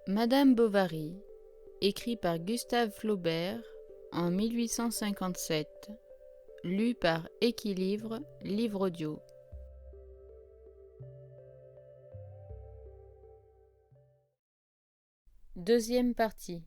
Madame Bovary, écrit par Gustave Flaubert en 1857, lu par Équilivre, livre audio. Deuxième partie.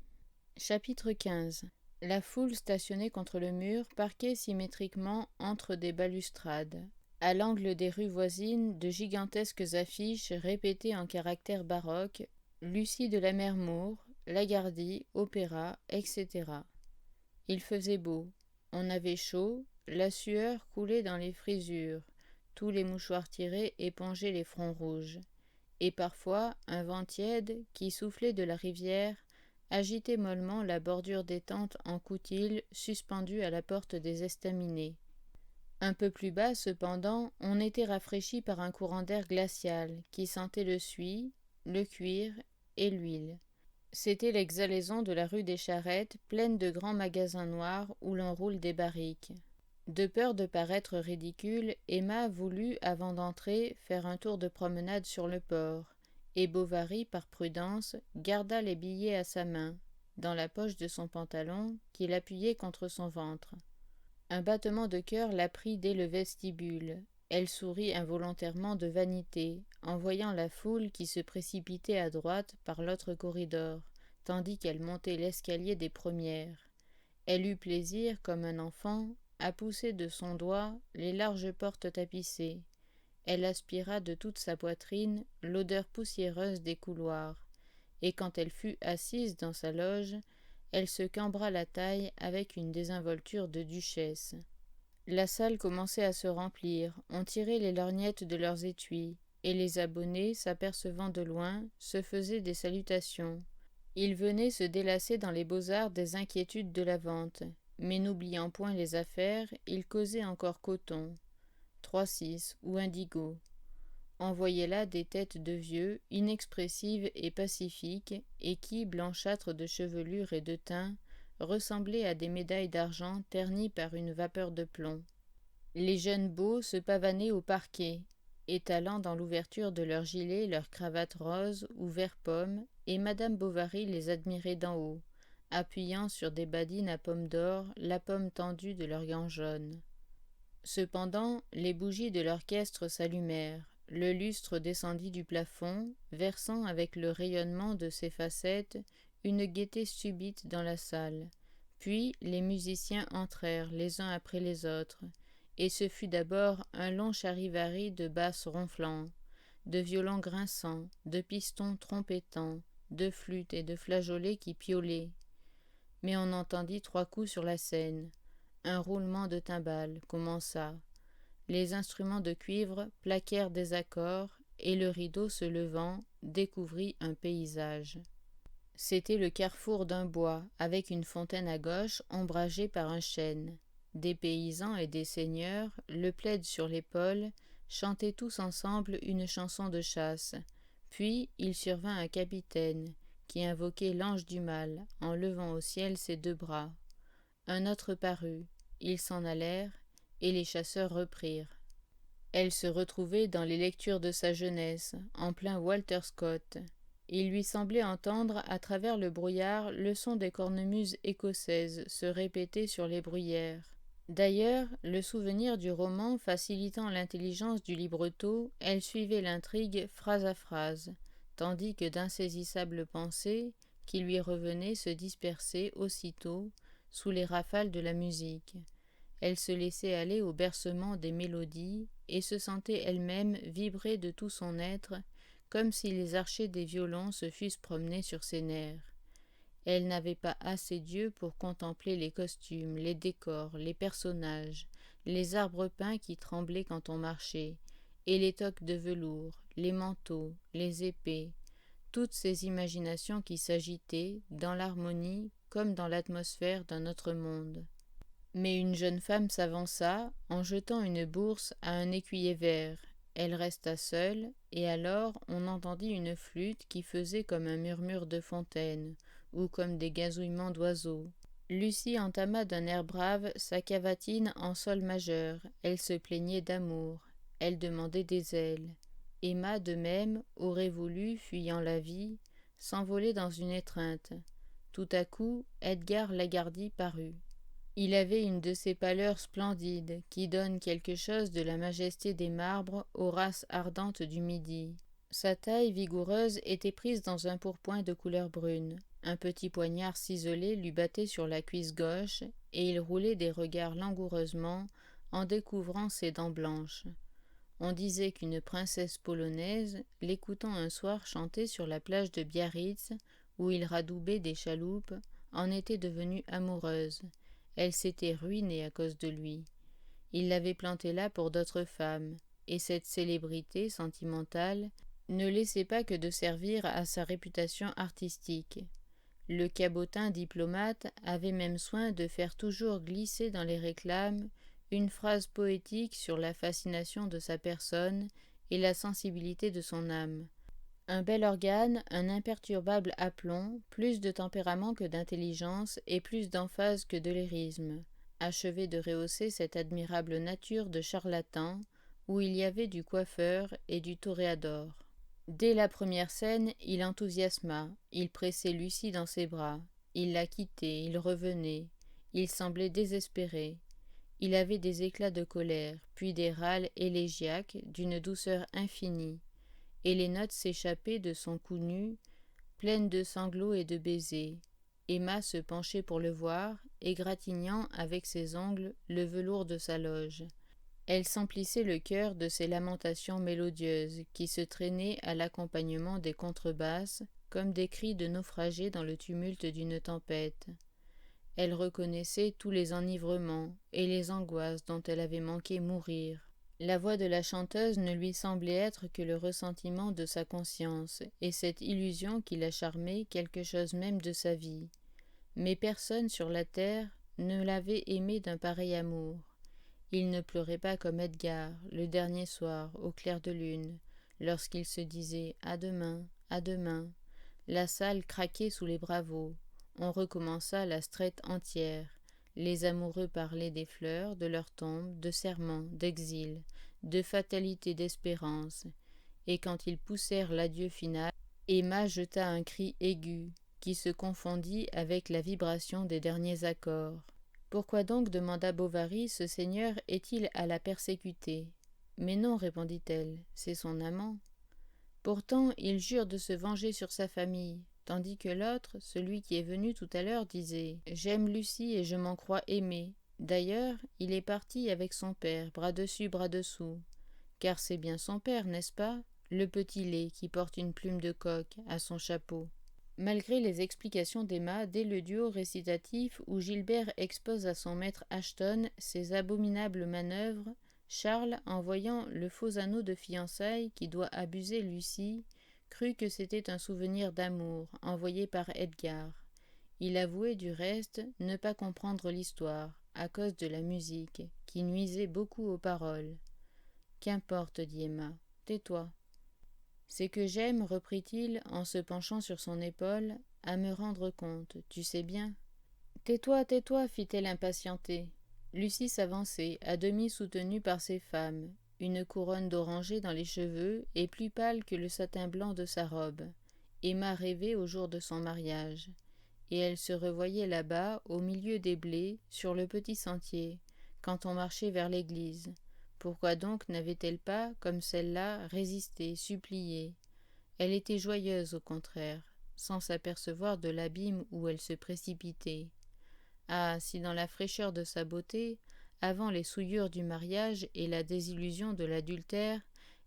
Chapitre 15. La foule stationnée contre le mur, parquée symétriquement entre des balustrades. À l'angle des rues voisines, de gigantesques affiches répétées en caractères baroques, Lucie de Lammermoor, Lagardy, Opéra, etc. Il faisait beau, on avait chaud, la sueur coulait dans les frisures, tous les mouchoirs tirés épongeaient les fronts rouges, et parfois un vent tiède qui soufflait de la rivière agitait mollement la bordure des tentes en coutil suspendues à la porte des estaminets. Un peu plus bas, cependant, on était rafraîchi par un courant d'air glacial qui sentait le suie, le cuir et l'huile. C'était l'exhalaison de la rue des Charrettes, pleine de grands magasins noirs où l'on roule des barriques. De peur de paraître ridicule, Emma voulut, avant d'entrer, faire un tour de promenade sur le port, et Bovary, par prudence, garda les billets à sa main, dans la poche de son pantalon, qu'il appuyait contre son ventre. Un battement de cœur la prit dès le vestibule. Elle sourit involontairement de vanité, en voyant la foule qui se précipitait à droite par l'autre corridor, tandis qu'elle montait l'escalier des premières. Elle eut plaisir, comme un enfant, à pousser de son doigt les larges portes tapissées. Elle aspira de toute sa poitrine l'odeur poussiéreuse des couloirs, et quand elle fut assise dans sa loge, elle se cambra la taille avec une désinvolture de duchesse. La salle commençait à se remplir, on tirait les lorgnettes de leurs étuis, et les abonnés, s'apercevant de loin, se faisaient des salutations. Ils venaient se délasser dans les beaux-arts des inquiétudes de la vente, mais n'oubliant point les affaires, ils causaient encore coton, 3-6 ou indigo. On voyait là des têtes de vieux, inexpressives et pacifiques, et qui, blanchâtres de chevelure et de teint, ressemblaient à des médailles d'argent ternies par une vapeur de plomb. Les jeunes beaux se pavanaient au parquet, étalant dans l'ouverture de leurs gilets leurs cravates roses ou vert pomme, et madame Bovary les admirait d'en haut, appuyant sur des badines à pommes d'or la pomme tendue de leurs gants jaunes. Cependant, les bougies de l'orchestre s'allumèrent, le lustre descendit du plafond, versant avec le rayonnement de ses facettes une gaieté subite dans la salle. Puis les musiciens entrèrent les uns après les autres, et ce fut d'abord un long charivari de basses ronflant, de violons grinçants, de pistons trompetants, de flûtes et de flageolets qui piaulaient. Mais on entendit 3 coups sur la scène. Un roulement de timbales commença. Les instruments de cuivre plaquèrent des accords, et le rideau se levant découvrit un paysage. C'était le carrefour d'un bois, avec une fontaine à gauche ombragée par un chêne. Des paysans et des seigneurs, le plaid sur l'épaule, chantaient tous ensemble une chanson de chasse. Puis il survint un capitaine, qui invoquait l'ange du mal, en levant au ciel ses 2 bras. Un autre parut, ils s'en allèrent, et les chasseurs reprirent. Elle se retrouvait dans les lectures de sa jeunesse, en plein Walter Scott. Il lui semblait entendre, à travers le brouillard, le son des cornemuses écossaises se répéter sur les bruyères. D'ailleurs, le souvenir du roman facilitant l'intelligence du libretto, elle suivait l'intrigue phrase à phrase, tandis que d'insaisissables pensées, qui lui revenaient, se dispersaient aussitôt sous les rafales de la musique. Elle se laissait aller au bercement des mélodies et se sentait elle-même vibrer de tout son être, comme si les archers des violons se fussent promenés sur ses nerfs. Elle n'avait pas assez d'yeux pour contempler les costumes, les décors, les personnages, les arbres peints qui tremblaient quand on marchait, et les toques de velours, les manteaux, les épées, toutes ces imaginations qui s'agitaient, dans l'harmonie comme dans l'atmosphère d'un autre monde. Mais une jeune femme s'avança, en jetant une bourse à un écuyer vert. Elle resta seule, et alors on entendit une flûte qui faisait comme un murmure de fontaine, ou comme des gazouillements d'oiseaux. Lucie entama d'un air brave sa cavatine en sol majeur. Elle se plaignait d'amour. Elle demandait des ailes. Emma, de même, aurait voulu, fuyant la vie, s'envoler dans une étreinte. Tout à coup, Edgar Lagardy parut. Il avait une de ces pâleurs splendides qui donnent quelque chose de la majesté des marbres aux races ardentes du Midi. Sa taille vigoureuse était prise dans un pourpoint de couleur brune. Un petit poignard ciselé lui battait sur la cuisse gauche, et il roulait des regards langoureusement en découvrant ses dents blanches. On disait qu'une princesse polonaise, l'écoutant un soir chanter sur la plage de Biarritz, où il radoubait des chaloupes, en était devenue amoureuse. Elle s'était ruinée à cause de lui. Il l'avait plantée là pour d'autres femmes, et cette célébrité sentimentale ne laissait pas que de servir à sa réputation artistique. Le cabotin diplomate avait même soin de faire toujours glisser dans les réclames une phrase poétique sur la fascination de sa personne et la sensibilité de son âme. Un bel organe, un imperturbable aplomb, plus de tempérament que d'intelligence et plus d'emphase que de lyrisme, achevaient de rehausser cette admirable nature de charlatan où il y avait du coiffeur et du toréador. Dès la première scène, il enthousiasma, il pressait Lucie dans ses bras, il la quittait, il revenait, il semblait désespéré. Il avait des éclats de colère, puis des râles élégiaques d'une douceur infinie, et les notes s'échappaient de son cou nu, pleines de sanglots et de baisers. Emma se penchait pour le voir, égratignant avec ses ongles le velours de sa loge. Elle s'emplissait le cœur de ces lamentations mélodieuses qui se traînaient à l'accompagnement des contrebasses comme des cris de naufragés dans le tumulte d'une tempête. Elle reconnaissait tous les enivrements et les angoisses dont elle avait manqué mourir. La voix de la chanteuse ne lui semblait être que le ressentiment de sa conscience et cette illusion qui la charmait quelque chose même de sa vie. Mais personne sur la terre ne l'avait aimée d'un pareil amour. Il ne pleurait pas comme Edgar, le dernier soir, au clair de lune, lorsqu'il se disait « À demain, à demain ». La salle craquait sous les bravos. On recommença la strette entière. Les amoureux parlaient des fleurs, de leur tombe, de serments, d'exil, de fatalité, d'espérance. Et quand ils poussèrent l'adieu final, Emma jeta un cri aigu, qui se confondit avec la vibration des derniers accords. Pourquoi donc, demanda Bovary, ce seigneur est-il à la persécuter? Mais non, répondit-elle, c'est son amant. Pourtant, il jure de se venger sur sa famille, tandis que l'autre, celui qui est venu tout à l'heure, disait « J'aime Lucie et je m'en crois aimé. D'ailleurs, il est parti avec son père, bras dessus, bras dessous. Car c'est bien son père, n'est-ce pas? Le petit lait qui porte une plume de coq à son chapeau. » Malgré les explications d'Emma, dès le duo récitatif où Gilbert expose à son maître Ashton ses abominables manœuvres, Charles, en voyant le faux anneau de fiançailles qui doit abuser Lucie, crut que c'était un souvenir d'amour envoyé par Edgar. Il avouait du reste ne pas comprendre l'histoire, à cause de la musique, qui nuisait beaucoup aux paroles. « Qu'importe, dit Emma, tais-toi. » C'est que j'aime, reprit-il en se penchant sur son épaule, à me rendre compte, tu sais bien. Tais-toi, fit-elle impatientée. Lucie s'avançait, à demi soutenue par ses femmes, une couronne d'oranger dans les cheveux et plus pâle que le satin blanc de sa robe. Emma rêvait au jour de son mariage, et elle se revoyait là-bas, au milieu des blés, sur le petit sentier, quand on marchait vers l'église. Pourquoi donc n'avait-elle pas, comme celle-là, résisté, supplié? Elle était joyeuse, au contraire, sans s'apercevoir de l'abîme où elle se précipitait. Ah, si dans la fraîcheur de sa beauté, avant les souillures du mariage et la désillusion de l'adultère,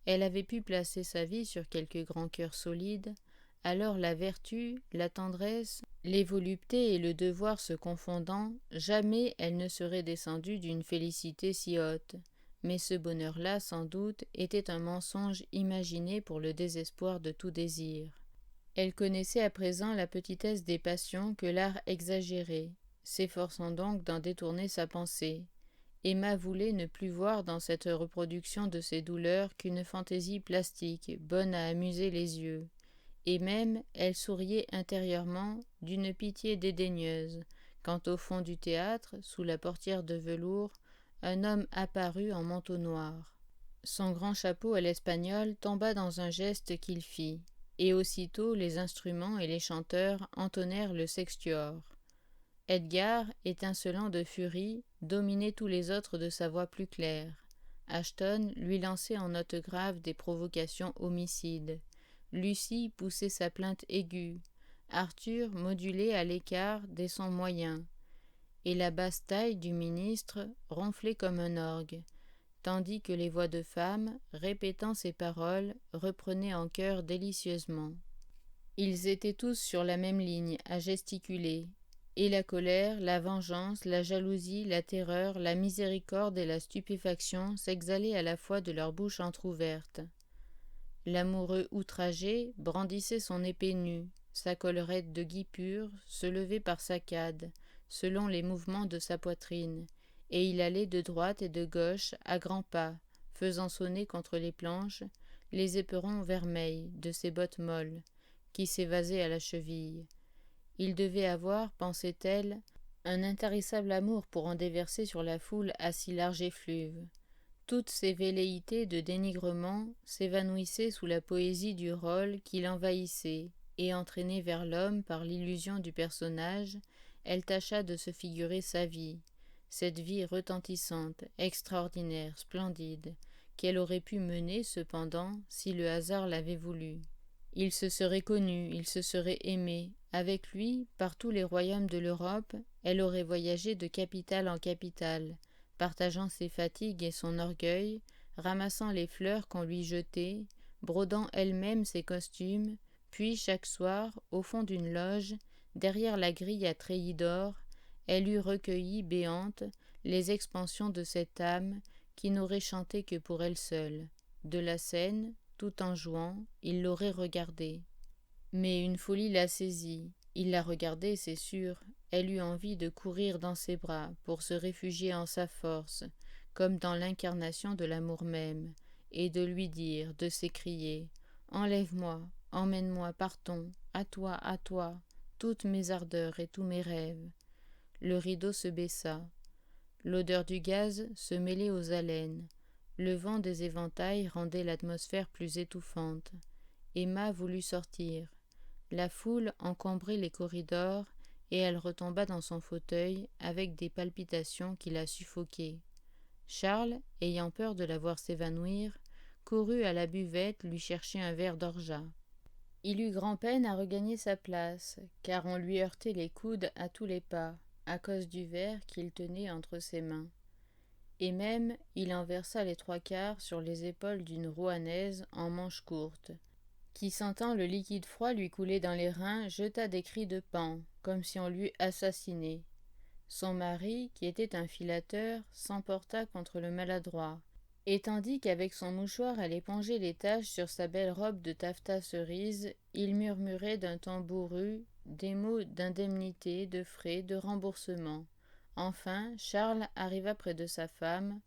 elle avait pu placer sa vie sur quelque grand cœur solide, alors la vertu, la tendresse, les voluptés et le devoir se confondant, jamais elle ne serait descendue d'une félicité si haute. Mais ce bonheur-là, sans doute, était un mensonge imaginé pour le désespoir de tout désir. Elle connaissait à présent la petitesse des passions que l'art exagérait, s'efforçant donc d'en détourner sa pensée. Emma voulait ne plus voir dans cette reproduction de ses douleurs qu'une fantaisie plastique, bonne à amuser les yeux. Et même, elle souriait intérieurement d'une pitié dédaigneuse, quand au fond du théâtre, sous la portière de velours, un homme apparut en manteau noir. Son grand chapeau à l'espagnol tomba dans un geste qu'il fit. Et aussitôt les instruments et les chanteurs entonnèrent le sextuor. Edgar, étincelant de furie, dominait tous les autres de sa voix plus claire. Ashton lui lançait en notes graves des provocations homicides. Lucie poussait sa plainte aiguë. Arthur modulait à l'écart des sons moyens. Et la basse taille du ministre ronflait comme un orgue, tandis que les voix de femmes, répétant ces paroles, reprenaient en chœur délicieusement. Ils étaient tous sur la même ligne, à gesticuler, et la colère, la vengeance, la jalousie, la terreur, la miséricorde et la stupéfaction s'exhalaient à la fois de leur bouche entr'ouverte. L'amoureux outragé brandissait son épée nue, sa collerette de gui pur se levait par saccades, selon les mouvements de sa poitrine, et il allait de droite et de gauche à grands pas, faisant sonner contre les planches les éperons vermeils de ses bottes molles, qui s'évasaient à la cheville. Il devait avoir, pensait-elle, un intarissable amour pour en déverser sur la foule à si large effluve. Toutes ces velléités de dénigrement s'évanouissaient sous la poésie du rôle qui l'envahissait, et entraînée vers l'homme par l'illusion du personnage, elle tâcha de se figurer sa vie, cette vie retentissante, extraordinaire, splendide, qu'elle aurait pu mener cependant si le hasard l'avait voulu. Il se serait connu, il se serait aimé. Avec lui, par tous les royaumes de l'Europe, elle aurait voyagé de capitale en capitale, partageant ses fatigues et son orgueil, ramassant les fleurs qu'on lui jetait, brodant elle-même ses costumes, puis chaque soir, au fond d'une loge, derrière la grille à treillis d'or, elle eût recueilli, béante, les expansions de cette âme qui n'aurait chanté que pour elle seule. De la scène, tout en jouant, il l'aurait regardée. Mais une folie la saisit. Il la regardait, c'est sûr. Elle eut envie de courir dans ses bras pour se réfugier en sa force, comme dans l'incarnation de l'amour même, et de lui dire, de s'écrier « Enlève-moi, emmène-moi, partons, à toi, toutes mes ardeurs et tous mes rêves. » Le rideau se baissa. L'odeur du gaz se mêlait aux haleines. Le vent des éventails rendait l'atmosphère plus étouffante. Emma voulut sortir. La foule encombrait les corridors et elle retomba dans son fauteuil avec des palpitations qui la suffoquaient. Charles, ayant peur de la voir s'évanouir, courut à la buvette lui chercher un verre d'orgeat. Il eut grand-peine à regagner sa place, car on lui heurtait les coudes à tous les pas, à cause du verre qu'il tenait entre ses mains. Et même il en versa les trois quarts sur les épaules d'une rouennaise en manches courtes, qui, sentant le liquide froid lui couler dans les reins, jeta des cris de paon, comme si on l'eût assassiné. Son mari, qui était un filateur, s'emporta contre le maladroit, et tandis qu'avec son mouchoir elle épongeait les taches sur sa belle robe de taffetas cerise, il murmurait d'un ton bourru des mots d'indemnité, de frais, de remboursement. Enfin, Charles arriva près de sa femme,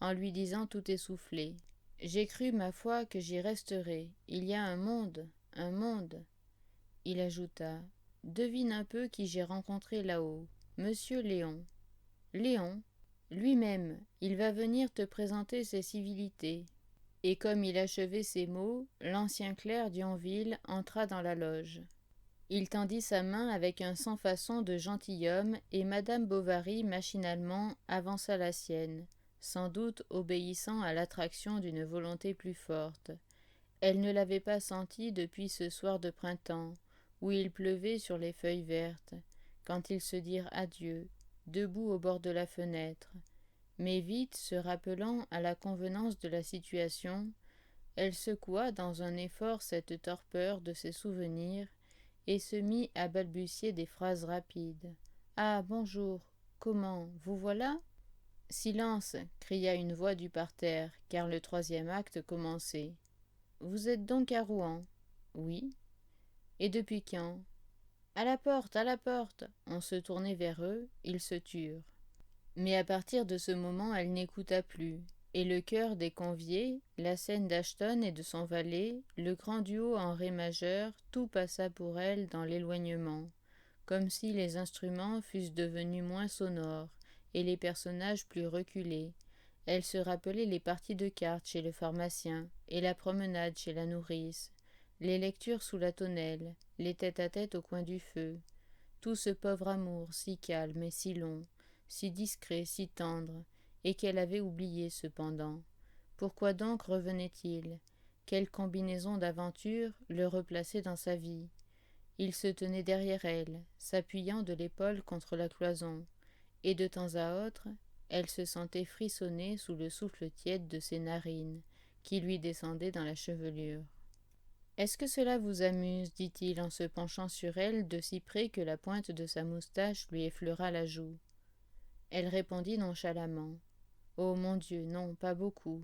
en lui disant tout essoufflé « J'ai cru, ma foi, que j'y resterais. Il y a un monde, un monde. » Il ajouta « Devine un peu qui j'ai rencontré là-haut. Monsieur Léon. » « Léon ? Lui-même, il va venir te présenter ses civilités. » Et comme il achevait ces mots, l'ancien clerc d'Yonville entra dans la loge. Il tendit sa main avec un sans-façon de gentilhomme et madame Bovary machinalement avança la sienne, sans doute obéissant à l'attraction d'une volonté plus forte. Elle ne l'avait pas senti depuis ce soir de printemps, où il pleuvait sur les feuilles vertes, quand ils se dirent adieu, debout au bord de la fenêtre. Mais vite, se rappelant à la convenance de la situation, elle secoua dans un effort cette torpeur de ses souvenirs et se mit à balbutier des phrases rapides. « Ah, bonjour. Comment, vous voilà ?» « Silence !» cria une voix du parterre, car le troisième acte commençait. « Vous êtes donc à Rouen ?»« Oui. »« Et depuis quand ?»« À la porte, à la porte !» On se tournait vers eux, ils se turent. Mais à partir de ce moment, elle n'écouta plus, et le chœur des conviés, la scène d'Ashton et de son valet, le grand duo en ré majeur, tout passa pour elle dans l'éloignement, comme si les instruments fussent devenus moins sonores, et les personnages plus reculés. Elle se rappelait les parties de cartes chez le pharmacien, et la promenade chez la nourrice, les lectures sous la tonnelle, les tête-à-tête au coin du feu, tout ce pauvre amour si calme et si long, si discret, si tendre, et qu'elle avait oublié cependant. Pourquoi donc revenait-il? Quelle combinaison d'aventures le replaçait dans sa vie? Il se tenait derrière elle, s'appuyant de l'épaule contre la cloison, et de temps à autre, elle se sentait frissonner sous le souffle tiède de ses narines, qui lui descendait dans la chevelure. « Est-ce que cela vous amuse » dit-il en se penchant sur elle de si près que la pointe de sa moustache lui effleura la joue. Elle répondit nonchalamment. « Oh mon Dieu, non, pas beaucoup. »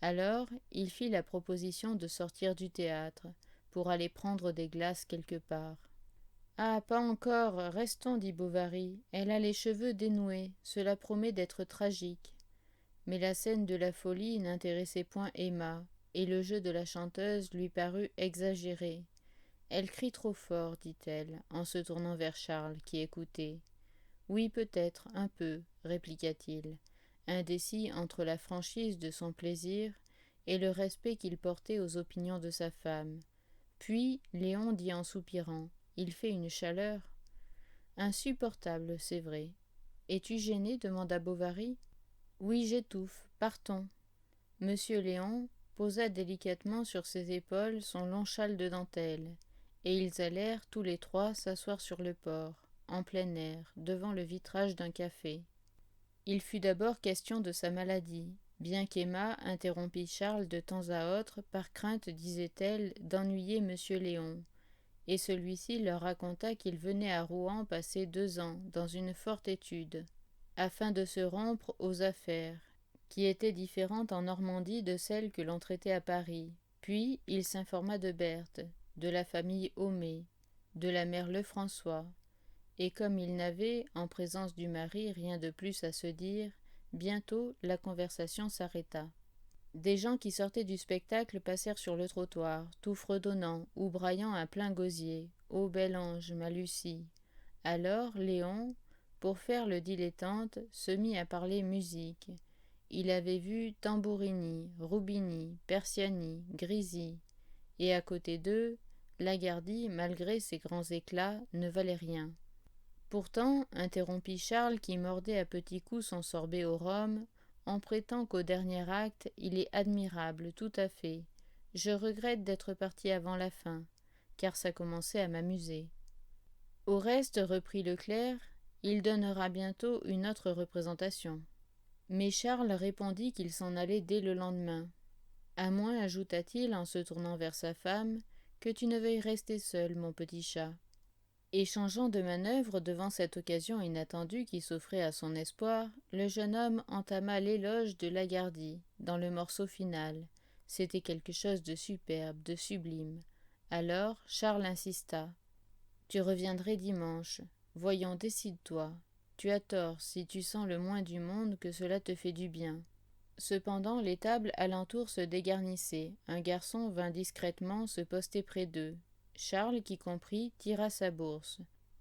Alors, il fit la proposition de sortir du théâtre, pour aller prendre des glaces quelque part. « Ah, pas encore, restons, dit Bovary. Elle a les cheveux dénoués, cela promet d'être tragique. » Mais la scène de la folie n'intéressait point Emma, et le jeu de la chanteuse lui parut exagéré. « Elle crie trop fort, dit-elle, en se tournant vers Charles, qui écoutait. « Oui, peut-être, un peu, répliqua-t-il, indécis entre la franchise de son plaisir et le respect qu'il portait aux opinions de sa femme. Puis Léon dit en soupirant, « Il fait une chaleur. »« Insupportable, c'est vrai. »« Es-tu gêné » demanda Bovary. « Oui, j'étouffe. Partons. » Monsieur Léon posa délicatement sur ses épaules son long châle de dentelle, et ils allèrent tous les trois s'asseoir sur le port, en plein air, devant le vitrage d'un café. Il fut d'abord question de sa maladie, bien qu'Emma interrompit Charles de temps à autre par crainte, disait-elle, d'ennuyer monsieur Léon, et celui-ci leur raconta qu'il venait à Rouen passer 2 ans dans une forte étude, afin de se rompre aux affaires, qui étaient différentes en Normandie de celles que l'on traitait à Paris. Puis il s'informa de Berthe, de la famille Homais, de la mère Lefrançois, et comme il n'avait, en présence du mari, rien de plus à se dire, bientôt la conversation s'arrêta. Des gens qui sortaient du spectacle passèrent sur le trottoir, tout fredonnant ou braillant à plein gosier. « Ô bel ange, ma Lucie !» Alors Léon, pour faire le dilettante, se mit à parler musique. Il avait vu Tambourini, Rubini, Persiani, Grisi, et à côté d'eux, Lagardy, malgré ses grands éclats, ne valait rien. Pourtant, interrompit Charles qui mordait à petits coups son sorbet au rhum, on prétend qu'au dernier acte, il est admirable, tout à fait. Je regrette d'être parti avant la fin, car ça commençait à m'amuser. Au reste, reprit le clerc, il donnera bientôt une autre représentation. Mais Charles répondit qu'il s'en allait dès le lendemain. À moins, ajouta-t-il en se tournant vers sa femme, que tu ne veuilles rester seul, mon petit chat. Et changeant de manœuvre devant cette occasion inattendue qui s'offrait à son espoir, le jeune homme entama l'éloge de Lagardy dans le morceau final. C'était quelque chose de superbe, de sublime. Alors Charles insista. « Tu reviendrais dimanche. Voyons, décide-toi. Tu as tort si tu sens le moins du monde que cela te fait du bien. » Cependant, les tables alentour se dégarnissaient. Un garçon vint discrètement se poster près d'eux. Charles, qui comprit, tira sa bourse.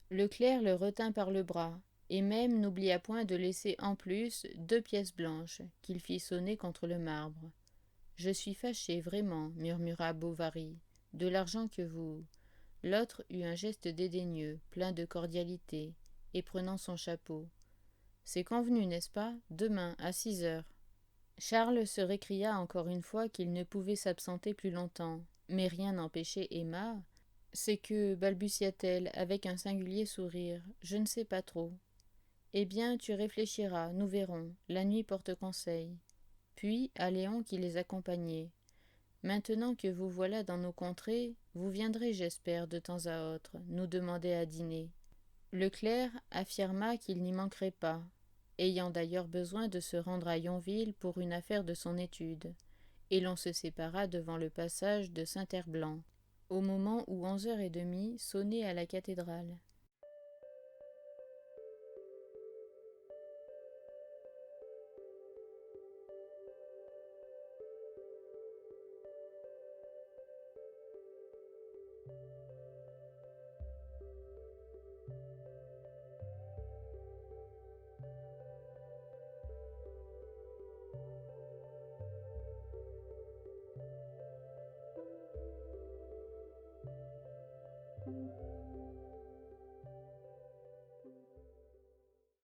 Le clerc le retint par le bras, et même n'oublia point de laisser en plus 2 pièces blanches, qu'il fit sonner contre le marbre. « Je suis fâché, vraiment, » murmura Bovary. « De l'argent que vous... » L'autre eut un geste dédaigneux, plein de cordialité, et prenant son chapeau. « C'est convenu, n'est-ce pas? Demain, à 6 heures. » Charles se récria encore une fois qu'il ne pouvait s'absenter plus longtemps, mais rien n'empêchait Emma. « C'est que, balbutia-t-elle avec un singulier sourire, je ne sais pas trop. »« Eh bien, tu réfléchiras, nous verrons, la nuit porte conseil. » Puis, à Léon qui les accompagnait. « Maintenant que vous voilà dans nos contrées, vous viendrez, j'espère, de temps à autre, nous demander à dîner. » Le clerc affirma qu'il n'y manquerait pas, ayant d'ailleurs besoin de se rendre à Yonville pour une affaire de son étude, et l'on se sépara devant le passage de Saint-Herblanc, au moment où 11h30 sonnaient à la cathédrale.